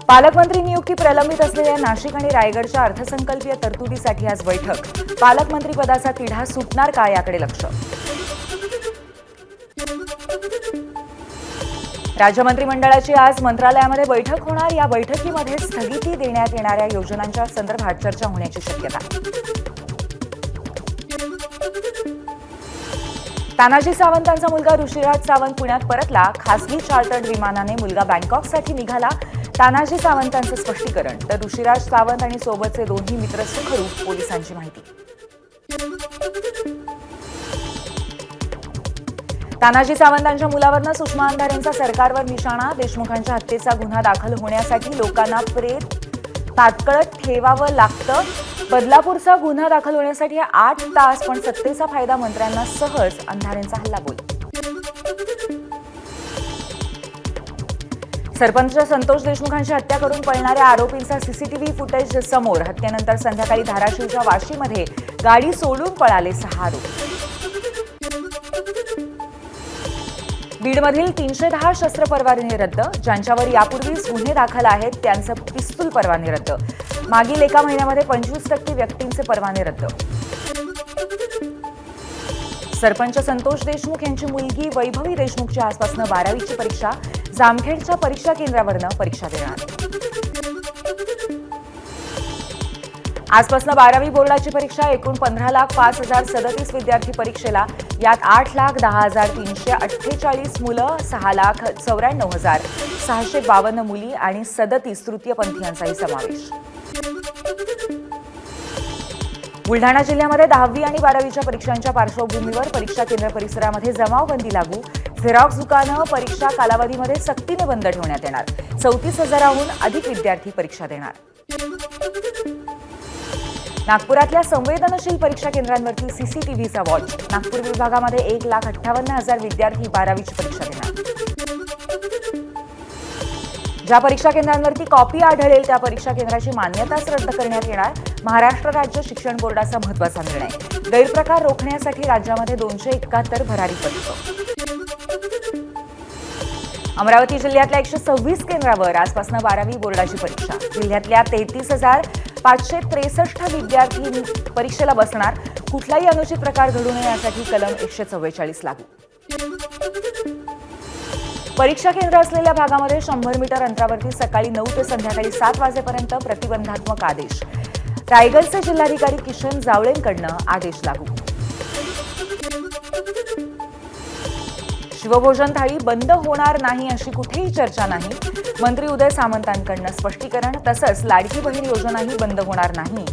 पालकमंत्री नियुक्ती प्रलंबित असलेल्या नाशिक आणि रायगडच्या अर्थसंकल्पीय तरतुदीसाठी आज बैठक. पालकमंत्री पदाचा तिढा सुटणार का याकडे लक्ष. राज्य मंत्रिमंडळाची आज मंत्रालयामध्ये बैठक होणार. या बैठकीमध्ये स्थगिती देण्यात येणाऱ्या योजनांच्या संदर्भात चर्चा होण्याची शक्यता. तानाजी सावंतांचा मुलगा ऋषिराज सावंत पुण्यात परतला. खासगी चार्टर्ड विमानाने मुलगा बँकॉकसाठी निघाला. तानाजी सावंतांचं स्पष्टीकरण तर ऋषिराज सावंत आणि सोबतचे दोन्ही मित्र सुखरूप, पोलिसांची माहिती. तानाजी सावंतांच्या मुलावरनं सुषमा अंधारेंचा सरकारवर निशाणा. देशमुखांच्या हत्येचा गुन्हा दाखल होण्यासाठी लोकांना प्रेत तात्काळ ठेवावं लागतं. बदलापूरचा गुन्हा दाखल होण्यासाठी 8 तास, पण सत्तेचा फायदा मंत्र्यांना सहज. अंधारेंचा हल्लाबोल. सरपंच संतोष देशमुखांची हत्या करून पळणाऱ्या आरोपींचा सीसीटीव्ही फुटेज समोर. हत्येनंतर संध्याकाळी धाराशिवच्या वाशीमध्ये गाडी सोडून पळाले 6 आरोपी. बीडमधील 310 शस्त्र परवाने रद्द. ज्यांच्यावर यापूर्वीच गुन्हे दाखल आहेत त्यांचं पिस्तूल परवाने रद्द. मागील एका महिन्यामध्ये 25% व्यक्तींचे परवाने रद्द. सरपंच संतोष देशमुख यांची मुलगी वैभवी देशमुखची आजपासून 12वीची परीक्षा. जामखेडच्या परीक्षा केंद्रावरनं परीक्षा देणार. आजपासून 12वी बोर्डाची परीक्षा. एकूण 15,05,037 विद्यार्थी परीक्षेला. यात 8,10,348 मुलं, 6,94,652 मुली आणि 37 तृतीयपंथीयांचाही समावेश. बुलढाणा जिल्ह्यामध्ये 10वी आणि 12वीच्या परीक्षांच्या पार्श्वभूमीवर परीक्षा केंद्र परिसरामध्ये जमावबंदी लागू. झेरॉक्स दुकानं परीक्षा कालावधीमध्ये सक्तीने बंद ठेवण्यात येणार. 34,000हून अधिक विद्यार्थी परीक्षा देणार. नागपुरातल्या संवेदनशील परीक्षा केंद्रांवरती सीसीटीव्हीचा वॉच. नागपूर विभागामध्ये 1,58,000 विद्यार्थी 12वीची परीक्षा देणार. ज्या परीक्षा केंद्रांवरती कॉपी आढळेल त्या परीक्षा केंद्राची मान्यताच रद्द करण्यात येणार. महाराष्ट्र राज्य शिक्षण बोर्डाचा महत्त्वाचा निर्णय. गैरप्रकार रोखण्यासाठी राज्यामध्ये 271 भरारी पथकं. अमरावती जिल्ह्यातल्या 126 केंद्रावर आजपासून 12वी बोर्डाची परीक्षा. जिल्ह्यातल्या 33,563 विद्यार्थी परीक्षेला बसणार. कुठलाही अनुचित प्रकार घडू नये यासाठी कलम 144 लागू. परीक्षा केंद्र असलेल्या भागामध्ये 100 मीटर अंतरावरती सकाळी 9 ते संध्याकाळी 7 वाजेपर्यंत प्रतिबंधात्मक आदेश. रायगडचे जिल्हाधिकारी किशन जावळेंकडनं आदेश लागू. शिवभोजन थाळी बंद होणार नाही अशी कुठेही चर्चा नाही. मंत्री उदय सामंतांकडनं स्पष्टीकरण. तसंच लाडकी बहीण योजनाही बंद होणार नाही.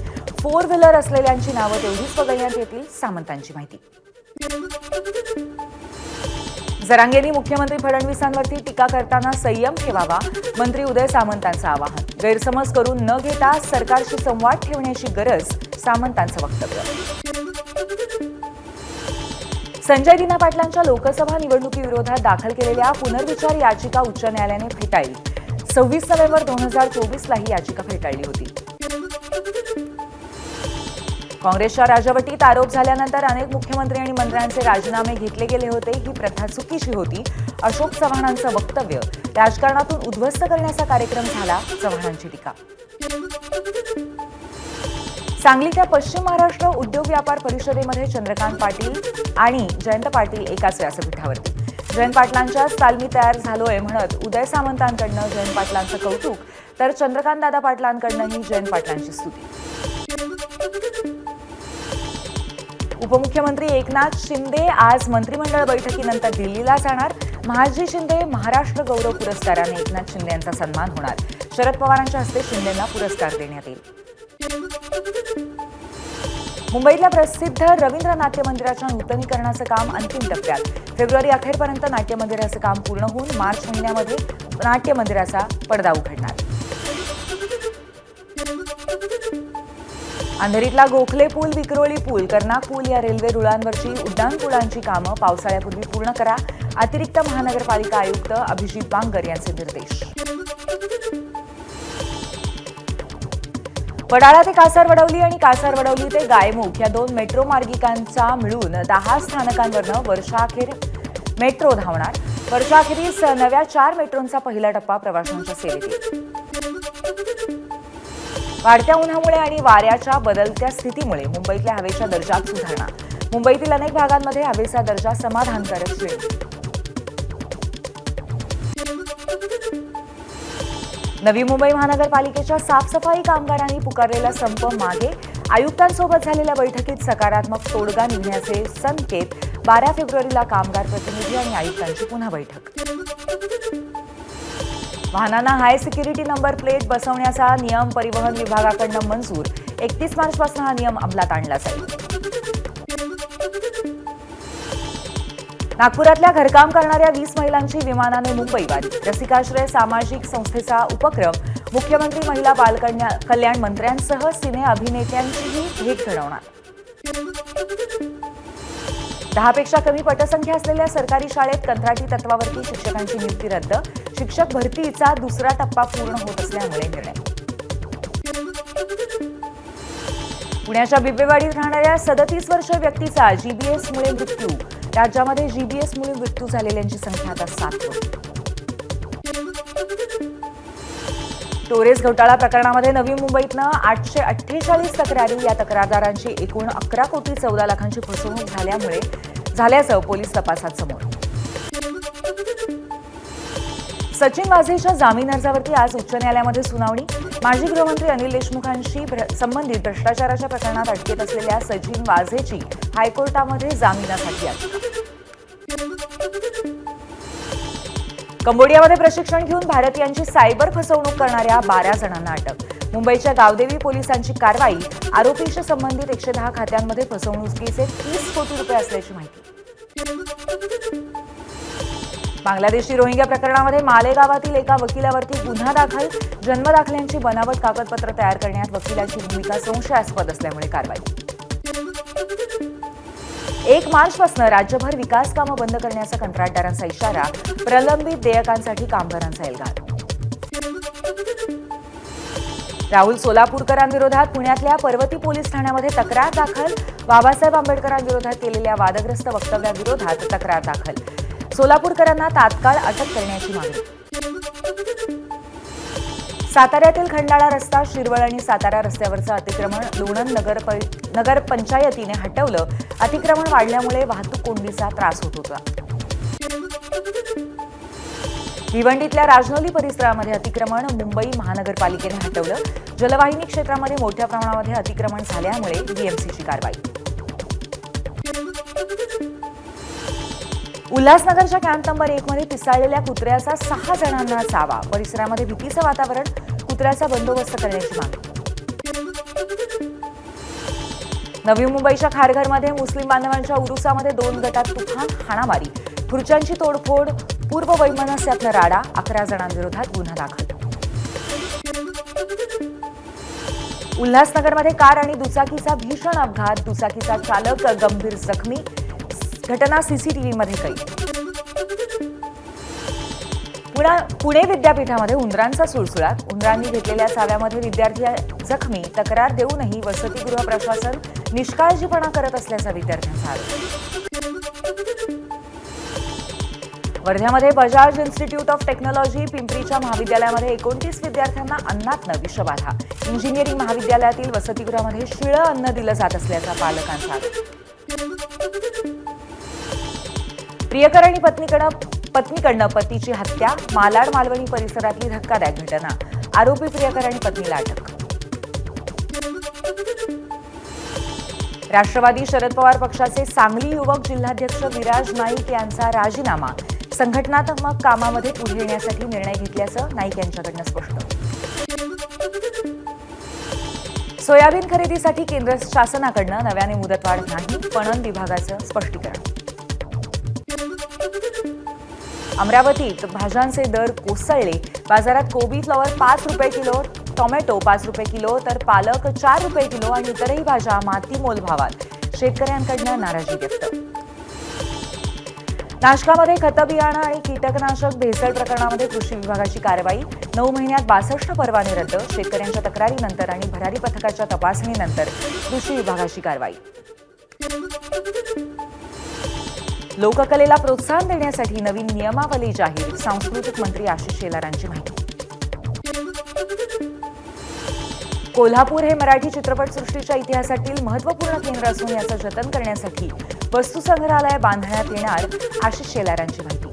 4 व्हीलर असलेल्यांची नावं तेवढीच वगळण्यात येतील. सामंतांची माहिती. जरांगेंनी मुख्यमंत्री फडणवीसांवरती टीका करताना संयम ठेवावा. मंत्री उदय सामंतांचं आवाहन. गैरसमज करून न घेता सरकारशी संवाद ठेवण्याची गरज. सामंतांचं वक्तव्य. संजय दिना पाटलांच्या लोकसभा निवडणुकीविरोधात दाखल केलेल्या पुनर्विचार याचिका उच्च न्यायालयाने फेटाळली. 26 नोव्हेंबर 2024ला ही याचिका फेटाळली होती. काँग्रेसच्या राजवटीत आरोप झाल्यानंतर अनेक मुख्यमंत्री आणि मंत्र्यांचे राजीनामे घेतले गेले होते. ही प्रथा चुकीची होती. अशोक चव्हाणांचं वक्तव्य. राजकारणातून उद्ध्वस्त करण्याचा कार्यक्रम झाला. चव्हाणांची टीका. सांगलीच्या पश्चिम महाराष्ट्र उद्योग व्यापार परिषदेमध्ये चंद्रकांत पाटील आणि जयंत पाटील एकाच व्यासपीठावरती. जयंत पाटलांच्याच तालमी तयार झालोय म्हणत उदय सामंतांकडनं जयंत पाटलांचं कौतुक तर चंद्रकांत दादा पाटलांकडनंही जयंत पाटलांची स्तुती. उपमुख्यमंत्री एकनाथ शिंदे आज मंत्रिमंडळ बैठकीनंतर दिल्लीला जाणार. महाजी शिंदे महाराष्ट्र गौरव पुरस्काराने एकनाथ शिंदे यांचा सन्मान होणार. शरद पवारांच्या हस्ते शिंदेंना पुरस्कार देण्यात येईल. मुंबईतल्या प्रसिद्ध रवींद्र नाट्य मंदिराच्या नूतनीकरणाचं काम अंतिम टप्प्यात. फेब्रुवारी अखेरपर्यंत नाट्य मंदिराचं काम पूर्ण होऊन मार्च महिन्यामध्ये नाट्य मंदिराचा पडदा उघडणार. अंधेरीतला गोखले पूल, विक्रोळी पूल, कर्नाक पूल या रेल्वे रुळांवरची उड्डाणपुलांची कामं पावसाळ्यापूर्वी पूर्ण करा. अतिरिक्त महानगरपालिका आयुक्त अभिजित बांगर यांचे निर्देश. वडाळा ते कासारवडवली आणि कासारवडवली ते गायमुख या 2 मेट्रो मार्गिकांचा मिळून 10 स्थानकांवरनं वर्षाअखेर मेट्रो धावणार. वर्षाअखेरीस नव्या 4 मेट्रोंचा पहिला टप्पा प्रवाशांच्या सेवेत येईल. वाढत्या उन्हामुळे आणि वाऱ्याच्या बदलत्या स्थितीमुळे मुंबईतल्या हवेच्या दर्जात सुधारणा. मुंबईतील अनेक भागांमध्ये हवेचा दर्जा समाधानकारक श्रेणी. नवी मुंबई महानगरपालिकेच्या साफसफाई कामगारांनी पुकारलेला संप मागे. आयुक्तांसोबत झालेल्या बैठकीत सकारात्मक तोडगा निघण्याचे संकेत. 12 फेब्रुवारीला कामगार प्रतिनिधी आणि आयुक्तांची पुन्हा बैठक. वाहनांना हाय सिक्युरिटी नंबर प्लेट बसवण्याचा नियम परिवहन विभागाकडून मंजूर. 31 मार्चपासून हा नियम अंमलात आणला जाईल. नागपुरातल्या घरकाम करणाऱ्या 20 महिलांची विमानाने मुंबईवारी. रसिकाश्रय सामाजिक संस्थेचा उपक्रम. मुख्यमंत्री महिला बालकल्याण मंत्र्यांसह सिने अभिनेत्यांचीही भेट घडवणार. 10 पेक्षा कमी पटसंख्या असलेल्या सरकारी शाळेत कंत्राटी तत्वावरती शिक्षकांची नियुक्ती रद्द. शिक्षक भरतीचा दुसरा टप्पा पूर्ण होत असल्यामुळे निर्णय. पुण्याच्या बिबवेवाडीत राहणाऱ्या 37 वर्षीय व्यक्तीचा जीबीएसमुळे मृत्यू. राज्यामध्ये जीबीएसमुळे मृत्यू झालेल्यांची संख्या आता 7. टोरेस घोटाळा प्रकरणामध्ये नवी मुंबईतनं 848 तक्रारी. या तक्रारदारांची एकूण 11 कोटी 14 लाखांची फसवणूक झाल्याचं पोलीस तपासात समोर. सचिन वाझेच्या जामीन अर्जावरती आज उच्च न्यायालयामध्ये सुनावणी. माजी गृहमंत्री अनिल देशमुखांशी संबंधित भ्रष्टाचाराच्या प्रकरणात अटकेत असलेल्या सचिन वाझेची हायकोर्टामध्ये जामिनासाठी याचिका. कंबोडियामध्ये प्रशिक्षण घेऊन भारतीयांची सायबर फसवणूक करणाऱ्या 12 जणांना अटक. मुंबईच्या गावदेवी पोलिसांची कारवाई. आरोपीशी संबंधित 110 खात्यांमध्ये फसवणुकीचे 30 कोटी रुपये असल्याची माहिती. बांगलादेशी रोहिंग्या प्रकरणामध्ये मालेगावातील एका वकिलावरती गुन्हा दाखल. जन्मदाखल्यांची बनावट कागदपत्र तयार करण्यात वकिलाची भूमिका संशयास्पद असल्यामुळे कारवाई. 1 मार्चपासून राज्यभर विकास कामं बंद करण्याचा कंत्राटदारांचा इशारा. प्रलंबित देयकांसाठी कामगारांचा एल्गार. राहुल सोलापूरकरांविरोधात पुण्यातल्या पर्वती पोलीस ठाण्यामध्ये तक्रार दाखल. बाबासाहेब आंबेडकरांविरोधात केलेल्या वादग्रस्त वक्तव्याविरोधात तक्रार दाखल. सोलापूरकरांना तात्काळ अटक करण्याची मागणी. साताऱ्यातील खंडाळा रस्ता, शिरवळ आणि सातारा रस्त्यावरचं अतिक्रमण लोणंद नगर पंचायतीने हटवलं. अतिक्रमण वाढल्यामुळे वाहतूक कोंडीचा त्रास होत होता. भिवंडीतल्या राजनोली परिसरामध्ये अतिक्रमण मुंबई महानगरपालिकेने हटवलं. जलवाहिनी क्षेत्रामध्ये मोठ्या प्रमाणामध्ये अतिक्रमण झाल्यामुळे बीएमसीची कारवाई. उल्हासनगरच्या कॅम्प नंबर 1 मध्ये पिसाळलेल्या कुत्र्याचा 6 जणांना चावा. परिसरामध्ये भीतीचं वातावरण. कुत्र्याचा बंदोबस्त करण्याची मागणी. नवी मुंबईच्या खारघरमध्ये मुस्लिम बांधवांच्या उरुसामध्ये 2 गटात तुफान हाणामारी. खुर्च्यांची तोडफोड. पूर्व वैमनस्यातनं राडा. 11 जणांविरोधात गुन्हा दाखल. उल्हासनगरमध्ये कार आणि दुचाकीचा भीषण अपघात. दुचाकीचा चालक गंभीर जखमी. घटना सीसीटीव्हीमध्ये कैद. पुणे विद्यापीठामध्ये उंदरांचा सुळसुळाट. उंदरांनी घेतलेल्या चाव्यामध्ये विद्यार्थी जखमी. तक्रार देऊनही वसतिगृह प्रशासन निष्काळजीपणा करत असल्याचा विद्यार्थ्यांचा आरोप. वर्ध्यामध्ये बजाज इन्स्टिट्यूट ऑफ टेक्नॉलॉजी पिंपरीच्या महाविद्यालयामध्ये 29 विद्यार्थ्यांना अन्नातनं विषबाधा. इंजिनिअरिंग महाविद्यालयातील वसतिगृहामध्ये शिळं अन्न दिलं जात असल्याचा पालकांचा आरोप. प्रियकर आणि पत्नीकडनं पतीची हत्या. मालाड मालवणी परिसरातली धक्कादायक घटना. आरोपी प्रियकर आणि पत्नीला अटक. राष्ट्रवादी शरद पवार पक्षाचे सांगली युवक जिल्हाध्यक्ष विराज नाईक यांचा राजीनामा. संघटनात्मक कामामध्ये पुढे येण्यासाठी निर्णय घेतल्याचं नाईक यांच्याकडनं स्पष्ट. सोयाबीन खरेदीसाठी केंद्र शासनाकडनं नव्याने मुदतवाढ नाही. पणन विभागाचं स्पष्टीकरण. अमरावतीत भाज्यांचे दर कोसळले. बाजारात कोबी फ्लॉवर 5 रुपये किलो, टोमॅटो 5 रुपये किलो, तर पालक 4 रुपये किलो आणि इतरही भाज्या मातीमोल भावात. शेतकऱ्यांकडनं नाराजी व्यक्त. नाशकामध्ये खतं बियाणं आणि कीटकनाशक भेसळ प्रकरणामध्ये कृषी विभागाची कारवाई. 9 महिन्यात 62 परवाने रद्द. शेतकऱ्यांच्या तक्रारीनंतर आणि भरारी पथकाच्या तपासणीनंतर कृषी विभागाची कारवाई. लोककलेला प्रोत्साहन देण्यासाठी नवीन नियमावली जाहीर. सांस्कृतिक मंत्री आशिष शेलारांची माहिती. कोल्हापूर हे मराठी चित्रपटसृष्टीच्या इतिहासातील महत्त्वपूर्ण केंद्र असून याचं जतन करण्यासाठी वस्तुसंग्रहालय बांधण्यात येणार, आशिष शेलारांची माहिती.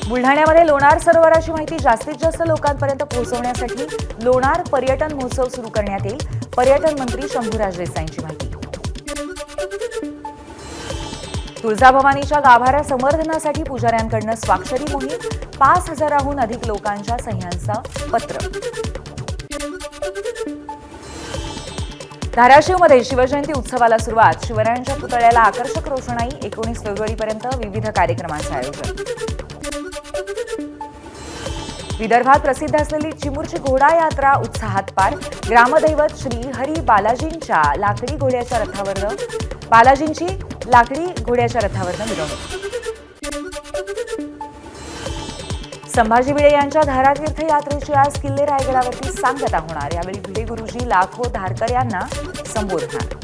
बुलढाण्यामध्ये लोणार सरोवराची माहिती जास्तीत जास्त लोकांपर्यंत पोहोचवण्यासाठी लोणार पर्यटन महोत्सव सुरू करण्यात येईल. पर्यटन मंत्री शंभूराज देसाईंची माहिती. तुळजाभवानीच्या गाभाऱ्या संवर्धनासाठी पुजाऱ्यांकडून स्वाक्षरी मोहीम, 5,000हून अधिक लोकांच्या सह्यांचं पत्र. धाराशिवमध्ये शिवजयंती उत्सवाला सुरुवात, शिवरायांच्या पुतळ्याला आकर्षक रोषणाई, 19 फेब्रुवारीपर्यंत विविध कार्यक्रमांचं आयोजन. विदर्भात प्रसिद्ध असलेली चिमूरची घोडा यात्रा उत्साहात पार, ग्रामदैवत श्री हरी बालाजींची लाकडी घोड्याच्या रथावरनं मिरवणूक. संभाजी भिडे यांच्या धारातीर्थ यात्रेची आज किल्ले रायगडावरती सांगता होणार. यावेळी भिडे गुरुजी लाखो धारकऱ्यांना संबोधणार.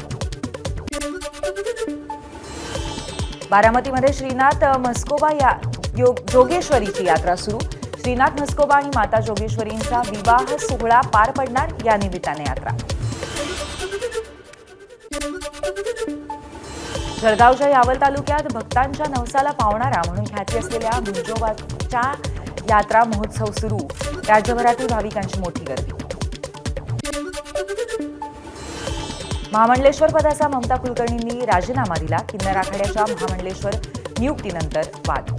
बारामतीमध्ये श्रीनाथ म्हस्कोबा जोगेश्वरीची यात्रा सुरू, श्रीनाथ म्हस्कोबा आणि माता जोगेश्वरींचा विवाह सोहळा पार पडणार. या निमित्ताने यात्रा. जळगावच्या यावल तालुक्यात भक्तांच्या नवसाला पावणारा म्हणून ख्याती असलेल्या मुंजोबाच्या यात्रा महोत्सव सुरू, राज्यभरातील भाविकांची मोठी गर्दी. महामंडलेश्वर पदाचा ममता कुलकर्णींनी राजीनामा दिला, किन्नर आखाड्याच्या महामंडलेश्वर नियुक्तीनंतर वाद.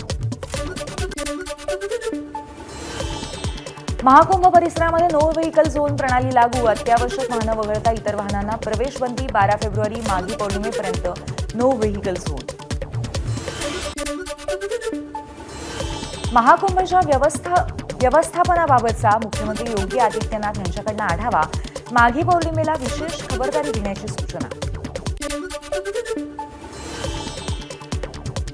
महाकुंभ परिसरामध्ये नो व्हेकल झोन प्रणाली लागू, अत्यावश्यक वाहनं वगळता इतर वाहनांना प्रवेशबंदी, 12 फेब्रुवारी माघी पौर्णिमेपर्यंत नो व्हेकल झोन. महाकुंभच्या व्यवस्थापनाबाबतचा मुख्यमंत्री योगी आदित्यनाथ यांच्याकडून आढावा, माघी पौर्णिमेला विशेष खबरदारी घेण्याची सूचना.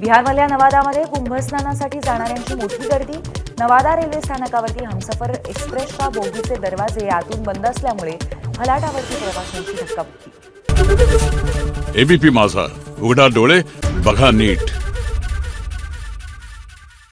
बिहारमधल्या नवादामध्ये कुंभस्नानासाठी जाणाऱ्यांची मोठी गर्दी, नवादा रेल्वे स्थानकावरती हमसफर एक्सप्रेसच्या बोगीचे दरवाजे आतून बंद असल्यामुळे फलाटावरती प्रवाशांची धक्काबुक्की. एबीपी माझा, उघडा डोळे बघा नीट.